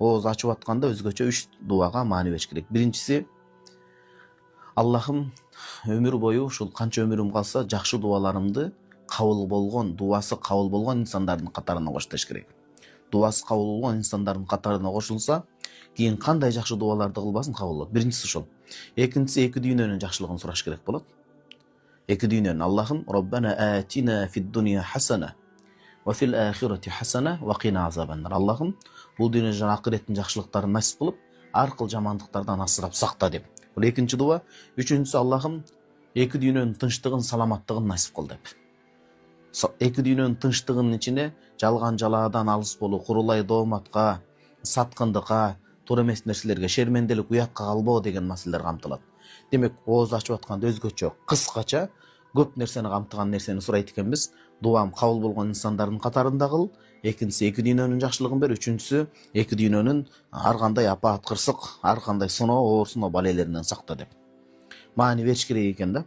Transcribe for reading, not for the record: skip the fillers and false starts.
ооз ачып атканда өзгөчө 3 дуага маани бериш керек. Биринчиси, Аллахым өмүр бою ушул канча өмүрүм калса жакшы дуаларымды кабыл болгон, дуасы кабыл болгон инсандардын катарына коштуш керек. Дуасы кабыл болгон инсандардын катарына кошулса, кийин кандай жакшы дуаларды кылбасын кабыл болот. Биринчиси ошол. Экинчиси, эки дүйнөнүн жакшылыгын сураш керек болот. Эки дүйнөнүн. Аллахым Роббана атина фид дуния хасана ва фил ахирати хасана ва кина азабаннар. Аллахым бул дүйнө жана акыреттин жакшылыктарын насип кылып, ар кыл жамандыктардан асырап сакта деп. Бул экинчи дуа. Үчүнчүсү, Аллахым эки дүйнөнүн тынчтыгын, саламаттыгын насип кыл деп. Эки дүйнөнүн тынчтыгынын ичине жалган жалаадан алыс болуу, курулай дооматка, саткындыкка, туура эмес нерселерге, шерменделик, уятка калбоо деген маселелер камтылат. Демек, ооз ачып атканда өзгөчө, кыскача көп нерсени камтыган нерсени сурайт экенбиз. Дуам кабыл болгон инсандардын катарында кыл. Экинчиси, эки дүйнөнүн жакшылыгын бер. Үчүнчүсү, эки дүйнөнүн ар кандай апаат, кырсык, ар кандай сыноо, оор сыноо балелеринен сакта деп маани бериш керек экен да.